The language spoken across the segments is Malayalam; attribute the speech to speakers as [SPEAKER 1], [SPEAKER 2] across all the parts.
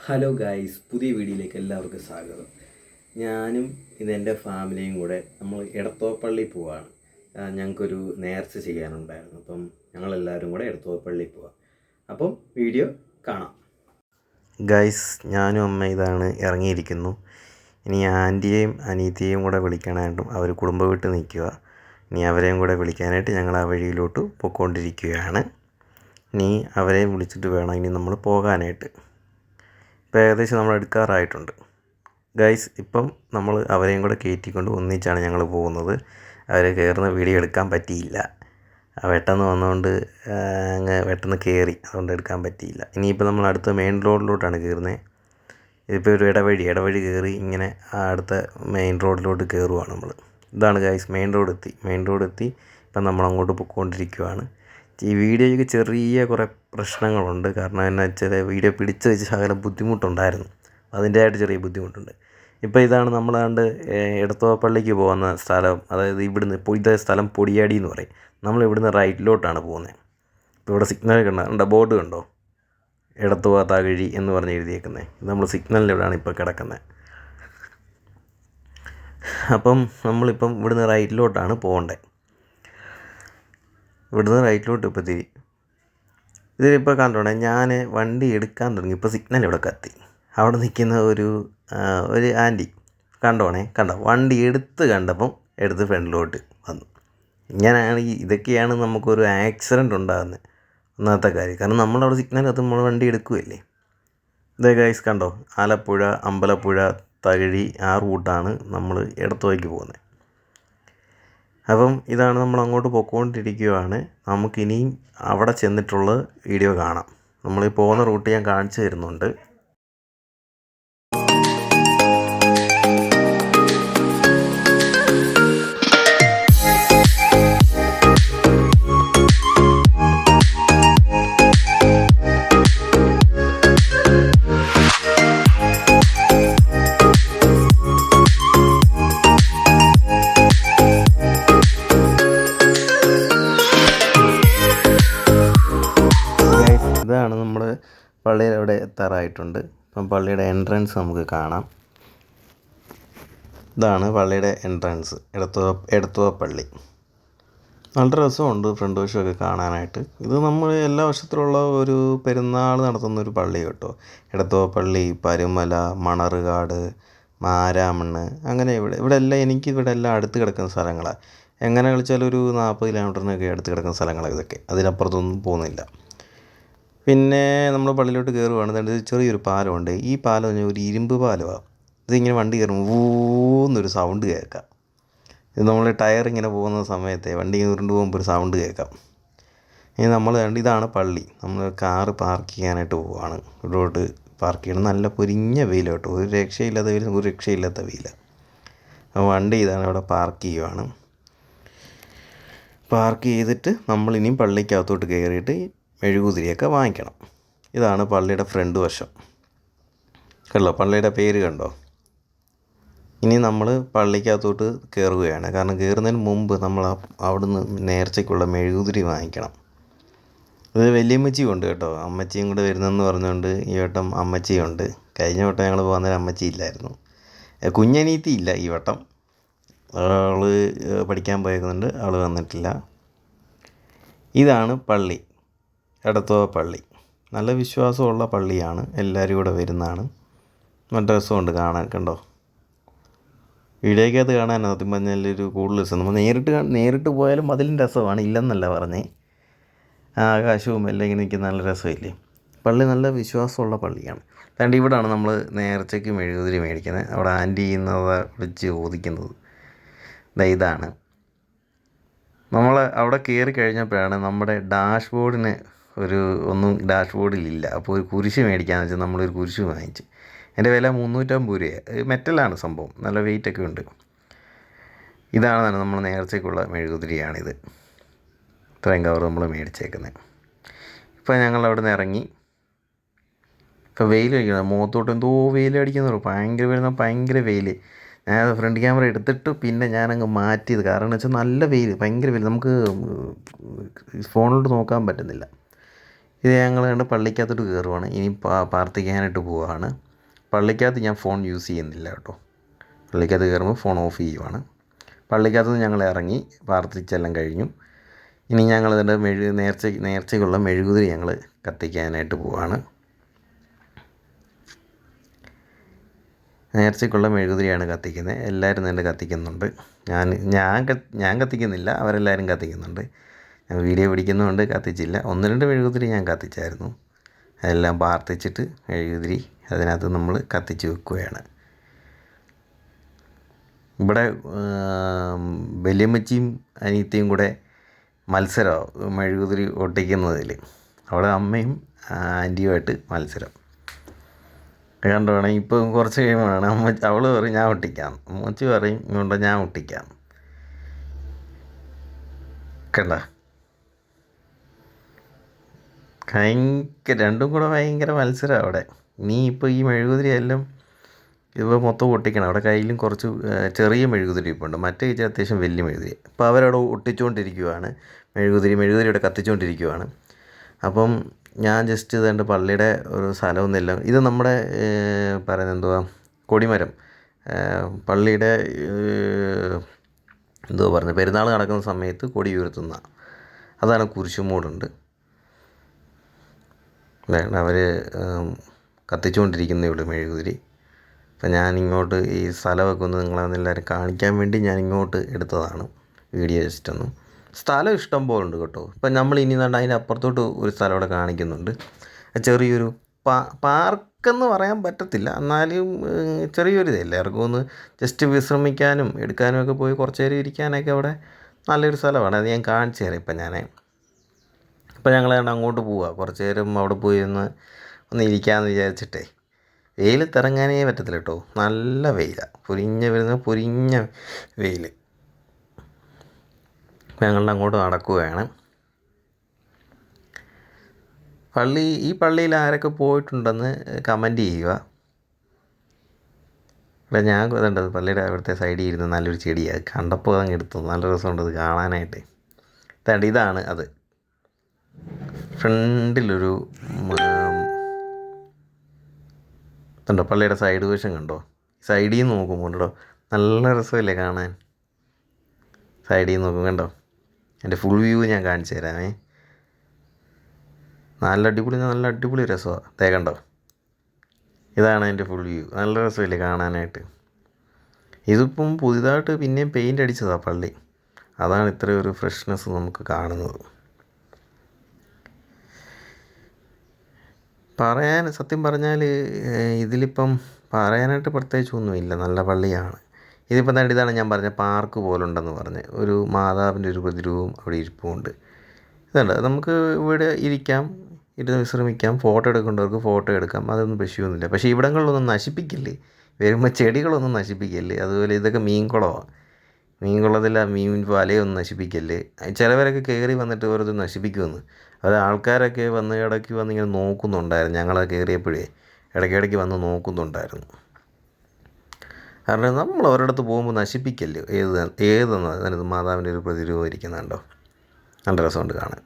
[SPEAKER 1] ഹലോ ഗായ്സ്, പുതിയ വീഡിയോയിലേക്ക് എല്ലാവർക്കും സ്വാഗതം. ഞാനും ഇതെൻ്റെ ഫാമിലിയും കൂടെ നമ്മൾ എടത്തോപ്പള്ളി പോവാണ്. ഞങ്ങൾക്കൊരു നേർച്ച ചെയ്യാനുണ്ടായിരുന്നു. അപ്പം ഞങ്ങളെല്ലാവരും കൂടെ എടത്തോപ്പള്ളി പോവാം. അപ്പം വീഡിയോ കാണാം. ഗായ്സ്, ഞാനും അമ്മ ഇതാണ് ഇറങ്ങിയിരിക്കുന്നു. ഇനി ആൻറ്റിയെയും അനീത്തിയെയും കൂടെ വിളിക്കാനായിട്ടും അവർ കുടുംബ വീട്ടിൽ നിൽക്കുക. ഇനി അവരെയും കൂടെ വിളിക്കാനായിട്ട് ഞങ്ങൾ ആ വഴിയിലോട്ട് പോയിക്കൊണ്ടിരിക്കുകയാണ്. ഇനി അവരെയും വിളിച്ചിട്ട് വേണം ഇനി നമ്മൾ പോകാനായിട്ട്. ഇപ്പോൾ ഏകദേശം നമ്മൾ എടുക്കാറായിട്ടുണ്ട് ഗൈസ്. ഇപ്പം നമ്മൾ അവരെയും കൂടെ കയറ്റിക്കൊണ്ട് ഒന്നിച്ചാണ് ഞങ്ങൾ പോകുന്നത്. അവർ കയറുന്ന വീഡിയോ എടുക്കാൻ പറ്റിയില്ല. പെട്ടെന്ന് വന്നുകൊണ്ട് അങ്ങ് പെട്ടെന്ന് കയറി, അതുകൊണ്ട് എടുക്കാൻ പറ്റിയില്ല. ഇനിയിപ്പോൾ നമ്മൾ അടുത്ത മെയിൻ റോഡിലോട്ടാണ് കയറുന്നത്. ഇതിപ്പോൾ ഒരു ഇടവഴി കയറി ഇങ്ങനെ അടുത്ത മെയിൻ റോഡിലോട്ട് കയറുവാണ് നമ്മൾ. ഇതാണ് ഗൈസ് മെയിൻ റോഡ് എത്തി. ഇപ്പം നമ്മൾ അങ്ങോട്ട് പോയിക്കൊണ്ടിരിക്കുകയാണ്. ഈ വീഡിയോയ്ക്ക് ചെറിയ കുറേ പ്രശ്നങ്ങളുണ്ട്. കാരണം എന്നാ വെച്ചാൽ വീഡിയോ പിടിച്ച് വെച്ച് ശകലം ബുദ്ധിമുട്ടുണ്ടായിരുന്നു. അതിൻ്റെതായിട്ട് ചെറിയ ബുദ്ധിമുട്ടുണ്ട്. ഇപ്പോൾ ഇതാണ് നമ്മളാണ്ട് എടത്തോപ്പള്ളിക്ക് പോകുന്ന സ്ഥലം. അതായത് ഇവിടുന്ന് ഇതേ സ്ഥലം പൊടിയാടി എന്ന് പറയും. നമ്മളിവിടുന്ന് റൈറ്റിലോട്ടാണ് പോകുന്നത്. ഇപ്പോൾ ഇവിടെ സിഗ്നൽ കണ്ടോ, ബോർഡ് കണ്ടോ, എടത്തുവ തകഴി എന്ന് പറഞ്ഞ് എഴുതിയേക്കുന്നത്. ഇത് നമ്മൾ സിഗ്നലിൻ്റെ ഇവിടെയാണ് ഇപ്പോൾ കിടക്കുന്നത്. അപ്പം നമ്മളിപ്പം ഇവിടുന്ന് റൈറ്റിലോട്ടാണ് പോകേണ്ടത്. ഇവിടുന്ന് റൈറ്റിലോട്ട് ഇപ്പോൾ ഇതിലിപ്പോൾ കണ്ടോണേ, ഞാൻ വണ്ടി എടുക്കാൻ തുടങ്ങി. ഇപ്പോൾ സിഗ്നൽ ഇവിടെ കത്തി. അവിടെ നിൽക്കുന്ന ഒരു ആൻറ്റി കണ്ടോ, വണ്ടി കണ്ടപ്പം എടുത്ത് ഫ്രണ്ടിലോട്ട് വന്നു. ഇതൊക്കെയാണ് നമുക്കൊരു ആക്സിഡൻറ്റ് ഉണ്ടാകുന്നത് ഒന്നാമത്തെ കാര്യം. കാരണം നമ്മളവിടെ സിഗ്നൽ കത്ത് നമ്മൾ വണ്ടി എടുക്കുകയല്ലേ. ഇതേ ഗൈസ് കണ്ടോ, ആലപ്പുഴ, അമ്പലപ്പുഴ, തകഴി ആ റൂട്ടാണ് നമ്മൾ ഇടത്തോയ്ക്ക് പോകുന്നത്. അപ്പം ഇതാണ് നമ്മൾ അങ്ങോട്ട് പോയിക്കൊണ്ടിരിക്കുകയാണ്. നമുക്കിനിയും അവിടെ ചെന്നിട്ടുള്ള വീഡിയോ കാണാം. നമ്മൾ ഈ പോകുന്ന റൂട്ട് ഞാൻ കാണിച്ചു തരുന്നുണ്ട്. ഇതാണ് നമ്മൾ പള്ളിയുടെ അവിടെ എത്താറായിട്ടുണ്ട്. ഇപ്പം പള്ളിയുടെ എൻട്രൻസ് നമുക്ക് കാണാം. ഇതാണ് പള്ളിയുടെ എൻട്രൻസ്, എടത്തുവ പള്ളി. നല്ല രസമുണ്ട് ഫ്രണ്ട് വശമൊക്കെ കാണാനായിട്ട്. ഇത് നമ്മൾ എല്ലാ വർഷത്തിലുള്ള ഒരു പെരുന്നാൾ നടത്തുന്നൊരു പള്ളി കേട്ടോ. എടത്തുവ പള്ളി, പരുമല, മണർകാട്, മാരാമണ്ണ്, അങ്ങനെ ഇവിടെ എല്ലാം ഇവിടെ എല്ലാം അടുത്ത് കിടക്കുന്ന സ്ഥലങ്ങളാണ്. എങ്ങനെ കളിച്ചാൽ ഒരു 40 കിലോമീറ്ററിനൊക്കെ അടുത്ത് കിടക്കുന്ന സ്ഥലങ്ങളാണ് ഇതൊക്കെ. അതിനപ്പുറത്തൊന്നും പോകുന്നില്ല. പിന്നെ നമ്മൾ പള്ളിയിലോട്ട് കയറുവാണ്. അതുകൊണ്ട് ചെറിയൊരു പാലമുണ്ട്. ഈ പാലം ഒരു ഇരുമ്പ് പാലമാണ്. ഇതിങ്ങനെ വണ്ടി കയറുമ്പോൾ ഊന്നൊരു സൗണ്ട് കേൾക്കാം. ഇത് നമ്മൾ ടയർ ഇങ്ങനെ പോകുന്ന സമയത്തെ വണ്ടി ഉരുണ്ട് പോകുമ്പോൾ ഒരു സൗണ്ട് കേൾക്കാം. ഇനി നമ്മൾ ഇതാണ് പള്ളി. നമ്മൾ കാറ് പാർക്ക് ചെയ്യാനായിട്ട് പോവുകയാണ്. ഇവിടോട്ട് പാർക്ക് ചെയ്യണം. നല്ല പൊരിഞ്ഞ വെയിൽ കേട്ടോ, ഒരു രക്ഷയില്ലാത്ത വെയിൽ. വണ്ടി ഇതാണ് ഇവിടെ പാർക്ക് ചെയ്യുവാണ്. പാർക്ക് ചെയ്തിട്ട് നമ്മളിനിയും പള്ളിക്കകത്തോട്ട് കയറിയിട്ട് മെഴുകുതിരിയൊക്കെ വാങ്ങിക്കണം. ഇതാണ് പള്ളിയുടെ ഫ്രണ്ട് വശം. കണ്ടോ, പള്ളിയുടെ പേര് കണ്ടോ. ഇനി നമ്മൾ പള്ളിക്കകത്തോട്ട് കയറുകയാണ്. കാരണം കയറുന്നതിന് മുമ്പ് നമ്മൾ അവിടുന്ന് നേർച്ചയ്ക്കുള്ള മെഴുകുതിരി വാങ്ങിക്കണം. ഇത് വലിയമ്മച്ചിയും ഉണ്ട് കേട്ടോ, അമ്മച്ചിയും കൂടെ വരുന്നതെന്ന് പറഞ്ഞുകൊണ്ട് ഈ വട്ടം അമ്മച്ചിയുണ്ട്. കഴിഞ്ഞ വട്ടം ഞങ്ങൾ പോകുന്നതിന് അമ്മച്ചി ഇല്ലായിരുന്നു. കുഞ്ഞനീത്തി ഇല്ല ഈ വട്ടം. അവൾ പഠിക്കാൻ പോയേക്കുന്നുണ്ട്, അവൾ വന്നിട്ടില്ല. ഇതാണ് പള്ളി, എടത്തുവ പള്ളി. നല്ല വിശ്വാസമുള്ള പള്ളിയാണ്. എല്ലാവരും കൂടെ വരുന്നതാണ്. നല്ല രസമുണ്ട് കാണാൻ. കണ്ടോ, വീഡിയോയ്ക്കകത്ത് കാണാൻ സത്യം പറഞ്ഞാലൊരു കൂടുതൽ രസം. നമ്മൾ നേരിട്ട് പോയാലും അതിലും രസമാണ്, ഇല്ലെന്നല്ല പറഞ്ഞേ. ആകാശവും എല്ലാം ഇങ്ങനെ നിൽക്കുന്ന നല്ല രസമില്ലേ. പള്ളി നല്ല വിശ്വാസമുള്ള പള്ളിയാണ്. അതുകൊണ്ട് ഇവിടെയാണ് നമ്മൾ നേർച്ചയ്ക്ക് മെഴുകുതിരി മേടിക്കുന്നത്. അവിടെ ആൻറ്റി ഇന്നത് വിളിച്ച് ചോദിക്കുന്നത്. ഇതാണ് നമ്മൾ അവിടെ കയറി കഴിഞ്ഞപ്പോഴാണ് നമ്മുടെ ഡാഷ്ബോർഡിന് ഒന്നും ഡാഷ്ബോർഡിലില്ല. അപ്പോൾ ഒരു കുരിശ് മേടിക്കാമെന്ന് വെച്ചാൽ നമ്മളൊരു കുരിശ് വാങ്ങിച്ചു. എൻ്റെ വില 350 രൂപ. മെറ്റലാണ് സംഭവം, നല്ല വെയിറ്റൊക്കെ ഉണ്ട്. ഇതാണ് നമ്മൾ നേർച്ചയ്ക്കുള്ള മെഴുകുതിരിയാണിത്. ഇത്രയും കവർ നമ്മൾ മേടിച്ചേക്കുന്നത്. ഇപ്പോൾ ഞങ്ങൾ അവിടെ നിന്ന് ഇറങ്ങി. ഇപ്പോൾ വെയിൽ അടിക്കണം, മുഖത്തോട്ട് എന്തോ വെയിൽ അടിക്കുന്നുള്ളൂ. ഭയങ്കര വെയിൽ. ഞാൻ ഫ്രണ്ട് ക്യാമറ എടുത്തിട്ട് പിന്നെ ഞാനങ്ങ് മാറ്റിയത്. കാരണം വെച്ചാൽ നല്ല വെയിൽ, ഭയങ്കര വെയിൽ. നമുക്ക് ഫോണിലോട്ട് നോക്കാൻ പറ്റുന്നില്ല. ഇത് ഞങ്ങൾ കണ്ട് പള്ളിക്കകത്തോട്ട് കയറുവാണ്. ഇനി പ്രാർത്ഥിക്കാനായിട്ട് പോവുകയാണ്. പള്ളിക്കകത്ത് ഞാൻ ഫോൺ യൂസ് ചെയ്യുന്നില്ല കേട്ടോ. പള്ളിക്കകത്ത് കയറുമ്പോൾ ഫോൺ ഓഫ് ചെയ്യുവാണ്. പള്ളിക്കകത്ത് ഞങ്ങൾ ഇറങ്ങി പ്രാർത്ഥിച്ചെല്ലാം കഴിഞ്ഞു. ഇനി ഞങ്ങൾ ഇതിൻ്റെ നേർച്ചയ്ക്കുള്ള മെഴുകുതിരി ഞങ്ങൾ കത്തിക്കാനായിട്ട് പോവുകയാണ്. നേർച്ചയ്ക്കുള്ള മെഴുകുതിരിയാണ് കത്തിക്കുന്നത്. എല്ലാവരും തന്നെ കത്തിക്കുന്നുണ്ട്. ഞാൻ കത്തിക്കുന്നില്ല, അവരെല്ലാവരും കത്തിക്കുന്നുണ്ട്. ഞാൻ വീഡിയോ പിടിക്കുന്നതുകൊണ്ട് കത്തിച്ചില്ല. 1-2 മെഴുകുതിരി ഞാൻ കത്തിച്ചായിരുന്നു. അതെല്ലാം പ്രാർത്ഥിച്ചിട്ട് മെഴുകുതിരി അതിനകത്ത് നമ്മൾ കത്തിച്ച് വെക്കുകയാണ്. ഇവിടെ വല്യമ്മച്ചിയും അനിയത്തിയും കൂടെ മത്സരമാണ് മെഴുകുതിരി ഒട്ടിക്കുന്നതിൽ. അവിടെ അമ്മയും ആൻറ്റിയുമായിട്ട് മത്സരം കണ്ടുവേണം. ഇപ്പം കുറച്ച് കഴിയുമ്പോഴാണ് അവൾ പറയും ഞാൻ ഒട്ടിക്കാം, അമ്മച്ചി പറയും ഇങ്ങോട്ട് ഞാൻ ഒട്ടിക്കാം. കണ്ട രണ്ടും കൂടെ ഭയങ്കര മത്സരമാണ് അവിടെ. ഇനി ഇപ്പോൾ ഈ മെഴുകുതിരി എല്ലാം ഇപ്പോൾ മൊത്തം ഒട്ടിക്കണം. അവിടെ കയ്യിലും കുറച്ച് ചെറിയ മെഴുകുതിരി ഇപ്പോൾ ഉണ്ട്, മറ്റേ ചേച്ചി അത്യാവശ്യം വലിയ മെഴുകുതിരി. അപ്പോൾ അവരവിടെ ഒട്ടിച്ചുകൊണ്ടിരിക്കുവാണ്. മെഴുകുതിരിയുടെ കത്തിച്ചുകൊണ്ടിരിക്കുവാണ്. അപ്പം ഞാൻ ജസ്റ്റ് ഇതുണ്ട് പള്ളിയുടെ ഒരു സ്ഥലമൊന്നുമില്ല. ഇത് നമ്മുടെ പറയുന്നത് എന്തുവാ, കൊടിമരം. പള്ളിയുടെ എന്തോ പറഞ്ഞത്, പെരുന്നാൾ നടക്കുന്ന സമയത്ത് കൊടി ഉയർത്തുന്ന അതാണ്. കുരിശുമൂടുണ്ട്. അവർ കത്തിച്ചുകൊണ്ടിരിക്കുന്നേ ഉള്ളൂ മെഴുകുതിരി. അപ്പം ഞാനിങ്ങോട്ട് ഈ സ്ഥലമൊക്കെ ഒന്ന് നിങ്ങളെല്ലാവരും കാണിക്കാൻ വേണ്ടി ഞാനിങ്ങോട്ട് എടുത്തതാണ് വീഡിയോ. ജസ്റ്റ് ഒന്ന് സ്ഥലം ഇഷ്ടം പോലെ ഉണ്ട് കേട്ടോ. ഇപ്പം നമ്മൾ ഇനി കണ്ട അതിൻ്റെ അപ്പുറത്തോട്ട് ഒരു സ്ഥലം ഇവിടെ കാണിക്കുന്നുണ്ട്. ചെറിയൊരു പാർക്കെന്ന് പറയാൻ പറ്റത്തില്ല, എന്നാലും ചെറിയൊരു ഇതല്ലേ, എല്ലാവർക്കും ഒന്ന് ജസ്റ്റ് വിശ്രമിക്കാനും എടുക്കാനും ഒക്കെ പോയി കുറച്ച് നേരം ഇരിക്കാനൊക്കെ അവിടെ നല്ലൊരു സ്ഥലമാണ്. അത് ഞാൻ കാണിച്ചു തരാം. ഇപ്പം ഞങ്ങൾ അങ്ങോട്ട് പോവുക. കുറച്ച് നേരം അവിടെ പോയി ഒന്ന് ഇരിക്കാമെന്ന് വിചാരിച്ചിട്ടേ. വെയിലത്തിറങ്ങാനേ പറ്റത്തില്ല കേട്ടോ, നല്ല വെയിലാണ്. പൊരിഞ്ഞ വെയിൽ. ഞങ്ങളുടെ അങ്ങോട്ട് നടക്കുകയാണ്. ഈ പള്ളിയിൽ ആരൊക്കെ പോയിട്ടുണ്ടെന്ന് കമൻറ്റ് ചെയ്യുക. ഇവിടെ ഞാൻ ഇതുണ്ടത് പള്ളിയുടെ അവിടുത്തെ സൈഡിൽ ഇരുന്ന് നല്ലൊരു ചെടിയാണ്. കണ്ടപ്പോൾ അതങ്ങ് എടുത്തു. നല്ല രസമുണ്ട് അത് കാണാനായിട്ട്. ഇതാണ് അത്. ഫ്രണ്ടിലൊരു ഇതുണ്ടോ, പള്ളിയുടെ സൈഡ് വശം കണ്ടോ? സൈഡിൽ നിന്ന് നോക്കുമ്പോൾ ഉണ്ടോ നല്ല രസമല്ലേ കാണാൻ. സൈഡിൽ നിന്ന് നോക്കും കണ്ടോ. എൻ്റെ ഫുൾ വ്യൂ ഞാൻ കാണിച്ചു തരാമേ. നല്ല അടിപൊളി രസമാണ്. കണ്ടോ, ഇതാണ് എൻ്റെ ഫുൾ വ്യൂ. നല്ല രസമില്ലേ കാണാനായിട്ട്. ഇതിപ്പം പുതിയതായിട്ട് പിന്നെയും പെയിൻ്റ് അടിച്ചതാണ് പള്ളി. അതാണ് ഇത്രയൊരു ഫ്രഷ്നെസ് നമുക്ക് കാണുന്നത്. സത്യം പറഞ്ഞാൽ ഇതിലിപ്പം പറയാനായിട്ട് പ്രത്യേകിച്ചൊന്നുമില്ല. നല്ല പള്ളിയാണ്. ഇതിപ്പം ഇതാണ് ഞാൻ പറഞ്ഞ പാർക്ക് പോലുണ്ടെന്ന് പറഞ്ഞ് ഒരു മാതാവിൻ്റെ ഒരു പ്രതിരൂപം അവിടെ ഇരിപ്പുണ്ട്. ഇതുണ്ട്, നമുക്ക് ഇവിടെ ഇരുന്ന് വിശ്രമിക്കാം. ഫോട്ടോ എടുക്കേണ്ടവർക്ക് ഫോട്ടോ എടുക്കാം. അതൊന്നും പ്രശ്നമൊന്നുമില്ല. പക്ഷേ ഇവിടങ്ങളിലൊന്നും നശിപ്പിക്കില്ലേ, വരുമ്പോൾ ചെടികളൊന്നും നശിപ്പിക്കല്ലേ. അതുപോലെ ഇതൊക്കെ മീൻകുളത്തില്ല, മീൻ വലയൊന്നും നശിപ്പിക്കല്ലേ. ചിലവരൊക്കെ കയറി വന്നിട്ട് ഓരോത് നശിപ്പിക്കുമെന്ന്. അത് ആൾക്കാരൊക്കെ ഇടയ്ക്ക് വന്ന് ഇങ്ങനെ നോക്കുന്നുണ്ടായിരുന്നു. ഞങ്ങളത് കയറിയപ്പോഴേ ഇടയ്ക്കിടയ്ക്ക് വന്ന് നോക്കുന്നുണ്ടായിരുന്നു. കാരണം നമ്മൾ ഒരിടത്ത് പോകുമ്പോൾ നശിപ്പിക്കല്ലേ. ഏതെന്നത് മാതാവിൻ്റെ ഒരു പ്രതിരൂപം ഇരിക്കുന്നുണ്ടോ, നല്ല രസമുണ്ട് കാണാൻ.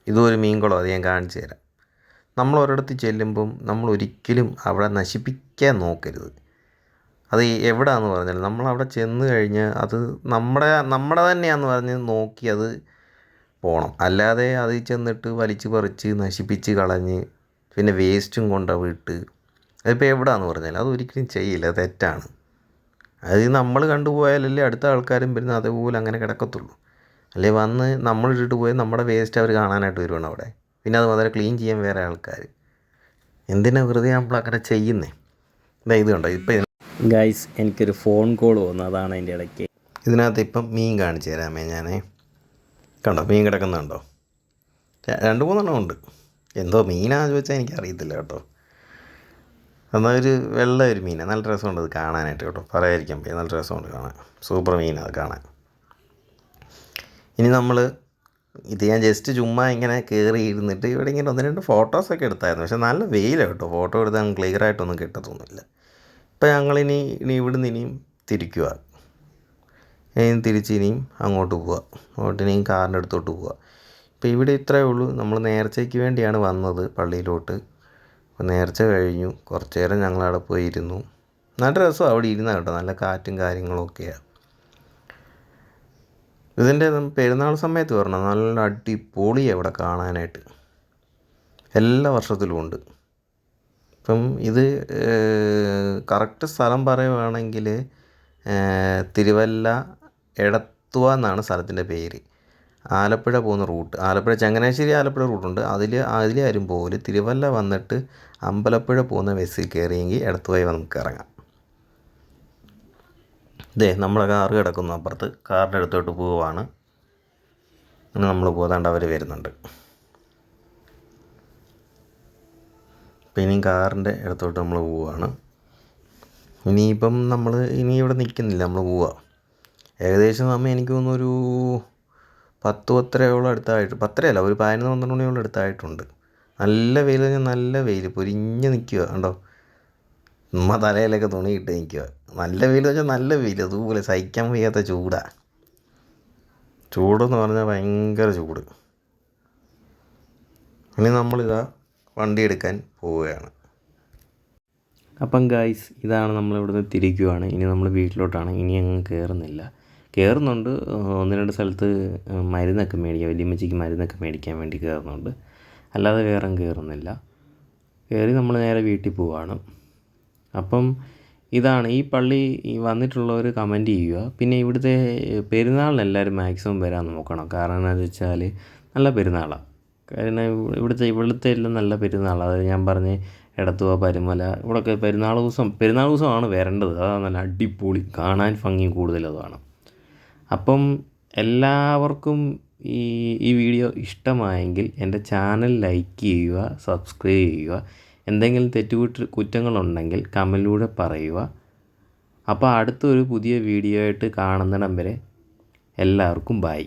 [SPEAKER 1] ഇതും ഒരു മീൻകുളം, അത് ഞാൻ കാണിച്ചു തരാം. നമ്മൾ ഒരിടത്ത് ചെല്ലുമ്പം നമ്മൾ ഒരിക്കലും അവിടെ നശിപ്പിക്കാൻ നോക്കരുത്. അത് എവിടെയാണെന്ന് പറഞ്ഞാൽ നമ്മളവിടെ ചെന്ന് കഴിഞ്ഞാൽ അത് നമ്മുടെ തന്നെയാണെന്ന് പറഞ്ഞ് നോക്കി അത് പോകണം. അല്ലാതെ അതിൽ ചെന്നിട്ട് വലിച്ച് പറിച്ച് നശിപ്പിച്ച് കളഞ്ഞ് പിന്നെ വേസ്റ്റും കൊണ്ടുപോയിട്ട് അതിപ്പോൾ എവിടെയാണെന്ന് പറഞ്ഞാൽ അതൊരിക്കലും ചെയ്യില്ല, തെറ്റാണ്. അത് നമ്മൾ കണ്ടുപോയാലല്ലേ അടുത്ത ആൾക്കാരും വരുന്ന അതേപോലെ അങ്ങനെ കിടക്കത്തുള്ളൂ. അല്ലെ വന്ന് നമ്മളിട്ടിട്ട് പോയി നമ്മുടെ വേസ്റ്റ് അവർ കാണാനായിട്ട് വരുവാണ് അവിടെ. പിന്നെ അത് വളരെ ക്ലീൻ ചെയ്യാൻ വേറെ ആൾക്കാർ. എന്തിനാ വെറുതെ നമ്മളങ്ങനെ ചെയ്യുന്നേ. ഇത് കണ്ടോ, ഇപ്പം ഗൈസ് എനിക്കൊരു ഫോൺ കോൾ വന്നു, അതാണ് അതിൻ്റെ ഇടയ്ക്ക്. ഇതിനകത്ത് ഇപ്പം മീൻ കാണിച്ചു തരാമേ ഞാനേ. കണ്ടോ മീൻ കിടക്കുന്നുണ്ടോ? 2-3 ഉണ്ട്. എന്തോ മീനാണെന്ന് ചോദിച്ചാൽ എനിക്കറിയത്തില്ല കേട്ടോ. എന്നാൽ ഒരു മീനാണ്, നല്ല രസമുണ്ട് അത് കാണാനായിട്ട് കേട്ടോ. പറയാതിരിക്കാൻ പറ്റും, നല്ല രസമുണ്ട് കാണാൻ. സൂപ്പർ മീനാണ് അത് കാണാൻ. ഇനി ഇത് ഞാൻ ജസ്റ്റ് ചുമ്മാ ഇങ്ങനെ കയറി ഇരുന്നിട്ട് ഇവിടെ ഇങ്ങനെ 1-2 ഫോട്ടോസൊക്കെ എടുത്തായിരുന്നു. പക്ഷെ നല്ല വെയിലാണ് കേട്ടോ, ഫോട്ടോ എടുത്താൽ ക്ലിയറായിട്ടൊന്നും കിട്ടത്തൊന്നുമില്ല. ഇപ്പം ഞങ്ങളിനി ഇനിയും തിരിക്കുക. തിരിച്ച് ഇനിയും അങ്ങോട്ട് പോവുക. ഇനിയും കാറിൻ്റെ അടുത്തോട്ട് പോവുക. അപ്പോൾ ഇവിടെ ഇത്രയേ ഉള്ളൂ. നമ്മൾ നേർച്ചയ്ക്ക് വേണ്ടിയാണ് വന്നത് പള്ളിയിലോട്ട്. അപ്പോൾ നേർച്ച കഴിഞ്ഞു, കുറച്ച് നേരം ഞങ്ങളവിടെ പോയി ഇരുന്നു. നല്ല രസമാണ് അവിടെ ഇരുന്ന കേട്ടോ, നല്ല കാറ്റും കാര്യങ്ങളൊക്കെയാണ്. ഇതിൻ്റെ പെരുന്നാൾ സമയത്ത് വരണം, നല്ല അടിപൊളിയാണ് ഇവിടെ കാണാനായിട്ട്. എല്ലാ വർഷത്തിലും ഉണ്ട്. ഇപ്പം ഇത് കറക്റ്റ് സ്ഥലം പറയുവാണെങ്കിൽ തിരുവല്ല എടത്തുവ എന്നാണ് സ്ഥലത്തിൻ്റെ പേര്. ആലപ്പുഴ പോകുന്ന റൂട്ട്, ആലപ്പുഴ ചങ്ങനാശ്ശേരി ആലപ്പുഴ റൂട്ടുണ്ട്. അതിലാരും പോകില്ല. തിരുവല്ല വന്നിട്ട് അമ്പലപ്പുഴ പോകുന്ന ബസ്സിൽ കയറിയെങ്കിൽ എടത്തുവയിൽ നമുക്ക് ഇറങ്ങാം. ഇതേ നമ്മളെ കാറ് കിടക്കുന്നു അപ്പുറത്ത്, കാറിൻ്റെ അടുത്തോട്ട് പോവുകയാണ്. ഇനി നമ്മൾ പോകാണ്ട് അവർ വരുന്നുണ്ട്. അപ്പോൾ ഇനിയും കാറിൻ്റെ അടുത്തോട്ട് നമ്മൾ പോവുകയാണ്. ഇനിയിപ്പം നമ്മൾ ഇനി ഇവിടെ നിൽക്കുന്നില്ല, നമ്മൾ പോവുക. ഏകദേശം സമയം എനിക്ക് തോന്നുന്നൊരു 10-10:30 അടുത്തായിട്ട്, 10:30 ഒരു 11-12 മണിയോളം അടുത്തായിട്ടുണ്ട്. നല്ല വെയിൽ, നല്ല വെയിൽ പൊരിഞ്ഞ് നിൽക്കുക കണ്ടോ. ഉമ്മ തലയിലൊക്കെ തുണിയിട്ട് നിൽക്കുക. നല്ല വെയിൽ വെച്ചാൽ നല്ല വെയിൽ, അതുപോലെ സഹിക്കാൻ വയ്യാത്ത ചൂടാണ്. ചൂടെന്ന് പറഞ്ഞാൽ ഭയങ്കര ചൂട്. ഇനി നമ്മളിതാ വണ്ടി എടുക്കാൻ പോവുകയാണ്. അപ്പം ഗായ്സ്, ഇതാണ് നമ്മളിവിടുന്ന് തിരിക്കുകയാണ്. ഇനി നമ്മൾ വീട്ടിലോട്ടാണ്. ഇനി അങ്ങ് കയറുന്നുണ്ട്. 1-2 സ്ഥലത്ത് മരുന്നൊക്കെ മേടിക്കാം, വലിയമ്മച്ചിക്ക് മരുന്നൊക്കെ മേടിക്കാൻ വേണ്ടി കയറുന്നുണ്ട്. അല്ലാതെ വേറെ കയറുന്നില്ല. കയറി നമ്മൾ നേരെ വീട്ടിൽ പോവുകയാണ്. അപ്പം ഇതാണ് ഈ പള്ളി. വന്നിട്ടുള്ളവർ കമൻറ്റ് ചെയ്യുക. പിന്നെ ഇവിടുത്തെ പെരുന്നാളിന് എല്ലാവരും മാക്സിമം വരാൻ നോക്കണം. കാരണം എന്താണെന്ന് വെച്ചാൽ നല്ല പെരുന്നാളാണ്. കാരണം ഇവിടുത്തെ എല്ലാം നല്ല പെരുന്നാളാണ്. അതായത് ഞാൻ പറഞ്ഞ എടത്തുവ, പരുമല, ഇവിടെയൊക്കെ പെരുന്നാൾ ദിവസമാണ് വരേണ്ടത്. അതാണ് നല്ല അടിപൊളി, കാണാൻ ഭംഗി കൂടുതലതാണ്. അപ്പം എല്ലാവർക്കും ഈ വീഡിയോ ഇഷ്ടമായെങ്കിൽ എൻ്റെ ചാനൽ ലൈക്ക് ചെയ്യുക, സബ്സ്ക്രൈബ് ചെയ്യുക. എന്തെങ്കിലും കുറ്റങ്ങളുണ്ടെങ്കിൽ കമൻറ്റിലൂടെ പറയുക. അപ്പോൾ അടുത്തൊരു പുതിയ വീഡിയോ ആയിട്ട് കാണുന്നിടം വരെ എല്ലാവർക്കും ബൈ.